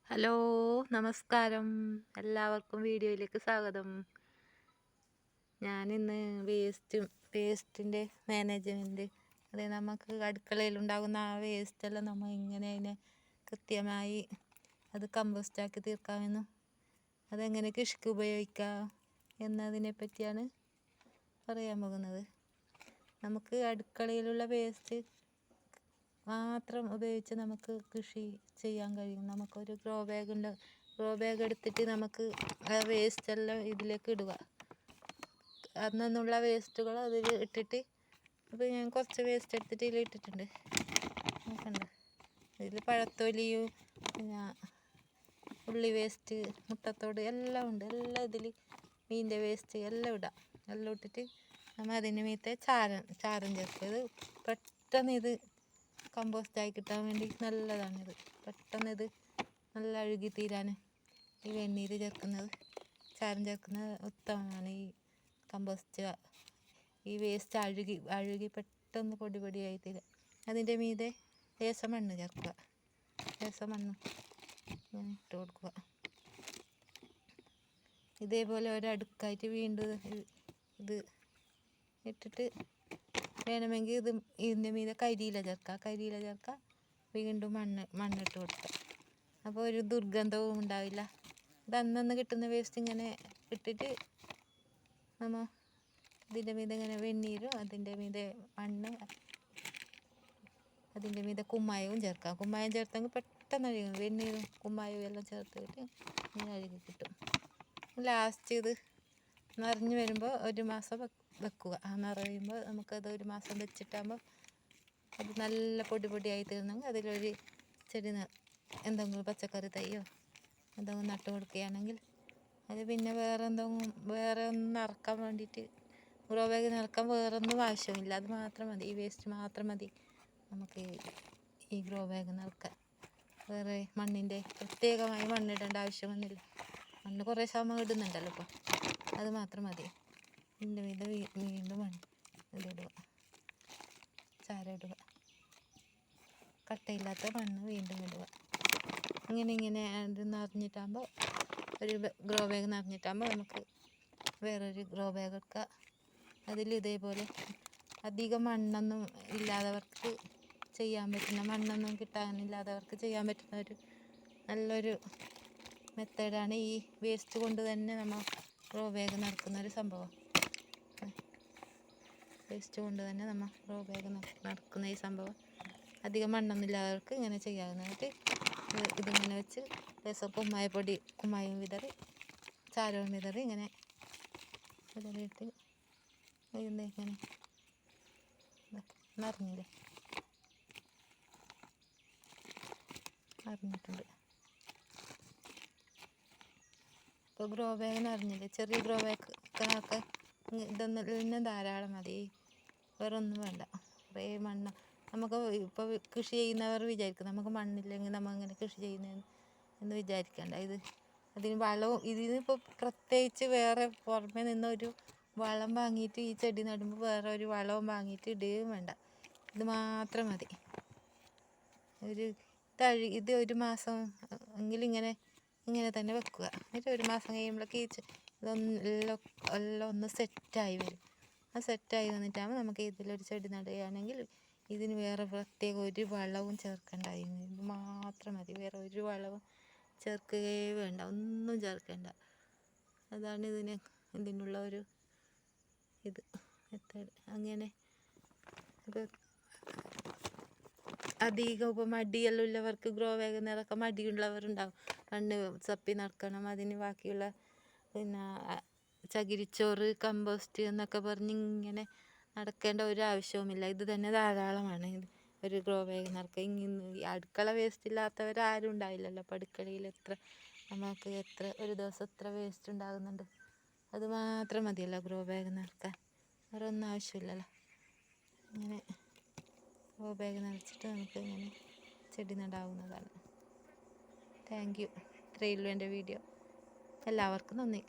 Hello, നമസ്കാരം. എല്ലാവർക്കും വീഡിയോയിലേക്ക് സ്വാഗതം. ഞാനിന്ന് വേസ്റ്റിൻ്റെ മാനേജ്മെൻറ്റ്, അതായത് നമുക്ക് അടുക്കളയിലുണ്ടാകുന്ന ആ വേസ്റ്റെല്ലാം നമ്മൾ എങ്ങനെ അതിനെ കൃത്യമായി അത് കമ്പോസ്റ്റാക്കി തീർക്കാമെന്നും അതെങ്ങനെ കൃഷിക്ക് ഉപയോഗിക്കാം എന്നതിനെ പറ്റിയാണ് പറയാൻ പോകുന്നത്. നമുക്ക് അടുക്കളയിലുള്ള വേസ്റ്റ് മാത്രം ഉപയോഗിച്ച് നമുക്ക് കൃഷി ചെയ്യാൻ കഴിയും. നമുക്കൊരു ഗ്രോ ബാഗ് എടുത്തിട്ട് നമുക്ക് ആ വേസ്റ്റെല്ലാം ഇതിലേക്ക് ഇടുക. അന്നുള്ള വേസ്റ്റുകൾ അതിൽ ഇട്ടിട്ട്, അപ്പോൾ ഞാൻ കുറച്ച് വേസ്റ്റ് എടുത്തിട്ട് ഇതിൽ ഇട്ടിട്ടുണ്ട്. നോക്കണ്ട, ഇതിൽ പഴത്തൊലിയും പിന്നെ ഉള്ളി വേസ്റ്റ്, മുട്ടത്തോട് എല്ലാം ഉണ്ട്. എല്ലാം ഇതിൽ മീനിൻ്റെ വേസ്റ്റ് എല്ലാം ഇടാം. എല്ലാം ഇട്ടിട്ട് നമ്മൾ അതിന് മീത്തെ ചാരം ചേർക്കും. പെട്ടെന്ന് ഇത് കമ്പോസ്റ്റായി കിട്ടാൻ വേണ്ടി നല്ലതാണിത്. പെട്ടെന്ന് ഇത് നല്ല അഴുകി തീരാൻ ഈ വെണ്ണീര് ചേർക്കുന്നത്, ചാരം ചേർക്കുന്നത് ഉത്തമമാണ്. ഈ കമ്പോസ്റ്റ്, ഈ വേസ്റ്റ് അഴുകി പെട്ടെന്ന് പൊടിയായി തീരാൻ. അതിൻ്റെ മീതെ ലേശം മണ്ണ് ചേർക്കുക. ലേശം മണ്ണ് ഇങ്ങനെ ഇട്ട് കൊടുക്കുക. ഇതേപോലെ ഒരടുക്കായിട്ട് വീണ്ടും ഇത് ഇട്ടിട്ട് വേണമെങ്കിൽ ഇതിൻ്റെ മീതെ കരിയില ചേർക്കുക. വീണ്ടും മണ്ണിട്ട് കൊടുക്കുക. അപ്പോൾ ഒരു ദുർഗന്ധവും ഉണ്ടാവില്ല. ഇത് അന്നന്ന് കിട്ടുന്ന വേസ്റ്റ് ഇങ്ങനെ ഇട്ടിട്ട് നമ്മൾ ഇതിൻ്റെ മീതെ ഇങ്ങനെ വെണ്ണീരും അതിൻ്റെ മീതെ മണ്ണ്, അതിൻ്റെ മീതെ കുമ്മായവും ചേർക്കാം. കുമ്മായം ചേർത്തെങ്കിൽ പെട്ടെന്ന് അഴുകും. വെണ്ണീരും കുമ്മായവും എല്ലാം ചേർത്തിട്ട് ഇങ്ങനെ അഴുകി കിട്ടും. ലാസ്റ്റ് ഇത് നിറഞ്ഞു വരുമ്പോൾ ഒരു മാസം വെക്കുക. ആ നിറയുമ്പോൾ നമുക്കത് ഒരു മാസം വെച്ചിട്ടാകുമ്പോൾ അത് നല്ല പൊടിയായി തീർന്നെങ്കിൽ അതിലൊരു ചെടി എന്തെങ്കിലും പച്ചക്കറി തൈയോ എന്തെങ്കിലും നട്ടു കൊടുക്കുകയാണെങ്കിൽ അത് പിന്നെ വേറെ ഒന്നും നിറക്കാൻ വേണ്ടിയിട്ട്, ഗ്രോ ബാഗ് നിറക്കാൻ വേറെ ഒന്നും ആവശ്യമില്ല. അത് മാത്രം മതി, ഈ വേസ്റ്റ് മാത്രം മതി നമുക്ക് ഈ ഗ്രോ ബാഗ് നിറക്കാൻ. വേറെ മണ്ണിൻ്റെ പ്രത്യേകമായി മണ്ണിടേണ്ട ആവശ്യമൊന്നുമില്ല. മണ്ണ് കുറേ സമയം ഇടുന്നുണ്ടല്ലോ ഇപ്പോൾ, അത് മാത്രം മതി. ഇതിൻ്റെ മീതെ വീണ്ടും ഇതിടുക, ചാരം ഇടുക. കട്ടയില്ലാത്ത മണ്ണ് വീണ്ടും ഇടുക. ഇങ്ങനെ അത് നിറഞ്ഞിട്ടാകുമ്പോൾ, ഒരു ഗ്രോ ബാഗ് നിറഞ്ഞിട്ടാകുമ്പോൾ നമുക്ക് വേറൊരു ഗ്രോ ബാഗ് എടുക്കുക. അതിൽ ഇതേപോലെ അധികം മണ്ണൊന്നും ഇല്ലാത്തവർക്ക് ചെയ്യാൻ പറ്റുന്ന, മണ്ണൊന്നും കിട്ടാനില്ലാത്തവർക്ക് ചെയ്യാൻ പറ്റുന്ന ഒരു നല്ലൊരു മെത്തേഡാണ് ഈ വേസ്റ്റ് കൊണ്ട് തന്നെ നമ്മൾ ഗ്രോ ബാഗ് നിറക്കുന്നൊരു സംഭവം. വേസ്റ്റ് കൊണ്ട് തന്നെ നമ്മൾ ഗ്രോ ബാഗ് നിറക്കുന്ന ഈ സംഭവം അധികം മണ്ണൊന്നുമില്ലാത്തവർക്ക് ഇങ്ങനെ ചെയ്യാവുന്നതായിട്ട്, ഇതിങ്ങനെ വെച്ച് ലേശം കുമ്മായം വിതറി, ചാരവും വിതറി ഇങ്ങനെ വിതറിയിട്ട് ഇങ്ങനെ നിറഞ്ഞില്ലേ, നിറഞ്ഞിട്ടുണ്ട്. ഇപ്പോൾ ഗ്രോ ബാഗ് നിറഞ്ഞില്ലേ. ചെറിയ ഗ്രോ ബാഗൊക്കെ ഇതൊന്നും ധാരാളം മതി, വേറെ ഒന്നും വേണ്ട. കുറേ മണ്ണ് നമുക്ക് ഇപ്പോൾ കൃഷി ചെയ്യുന്നവർ വിചാരിക്കും നമുക്ക് മണ്ണില്ലെങ്കിൽ നമ്മൾ അങ്ങനെ കൃഷി ചെയ്യുന്നതെന്ന് വിചാരിക്കേണ്ട. അതിന് വളവും ഇതിനിപ്പോൾ പ്രത്യേകിച്ച് വേറെ പുറമെ നിന്നൊരു വളം വാങ്ങിയിട്ട് ഈ ചെടി നടുമ്പോൾ വേറെ ഒരു വളവും വാങ്ങിയിട്ട് ഇടുകയും വേണ്ട. ഇത് മാത്രം മതി. ഇത് ഒരു മാസം എങ്കിലും ഇങ്ങനെ തന്നെ വെക്കുക. എന്നിട്ട് ഒരു മാസം കഴിയുമ്പോഴേക്ക് എല്ലാം ഒന്ന് സെറ്റായി വരും. ആ സെറ്റായി വന്നിട്ടാകുമ്പോൾ നമുക്ക് ഇതിലൊരു ചെടി നടുകയാണെങ്കിൽ ഇതിന് വേറെ പ്രത്യേക ഒരു വളവും ചേർക്കേണ്ടായിരുന്നു. ഇത് മാത്രം മതി, വേറെ ഒരു വളവും ചേർക്കുകയേ വേണ്ട, ഒന്നും ചേർക്കേണ്ട. അതാണ് ഇതിനുള്ള ഒരു മെത്തേഡ്. അങ്ങനെ ഇപ്പോൾ അധികം ഇപ്പോൾ മടിയെല്ലാം ഉള്ളവർക്ക്, ഗ്രോ ബാഗ് നിറക്കാൻ മടിയുള്ളവരുണ്ടാവും. മണ്ണ് ചപ്പി നടക്കണം, അതിന് ബാക്കിയുള്ള പിന്നെ ചകിരിച്ചോറ്, കമ്പോസ്റ്റ് എന്നൊക്കെ പറഞ്ഞ് ഇങ്ങനെ നടക്കേണ്ട ഒരു ആവശ്യവുമില്ല. ഇത് തന്നെ ധാരാളമാണ് ഒരു ഗ്രോ ബാഗ് നിറക്കാൻ. ഈ അടുക്കള വേസ്റ്റ് ഇല്ലാത്തവരാരും ഉണ്ടാവില്ലല്ലോ. അപ്പോൾ അടുക്കളയിൽ ഒരു ദിവസം എത്ര വേസ്റ്റ് ഉണ്ടാകുന്നുണ്ട്. അത് മാത്രം മതിയല്ലോ ഗ്രോ ബാഗ് നിറക്കാൻ, വേറെ ഒന്നും ആവശ്യമില്ലല്ലോ. ഇങ്ങനെ ഗ്രോ ബാഗ് നിറച്ചിട്ട് നമുക്ക് ഇങ്ങനെ ചെടി നടാവുന്നതാണ്. Thank you. ഇത്രയേ ഉള്ളൂ എൻ്റെ വീഡിയോ. എല്ലാവർക്കും നന്ദി.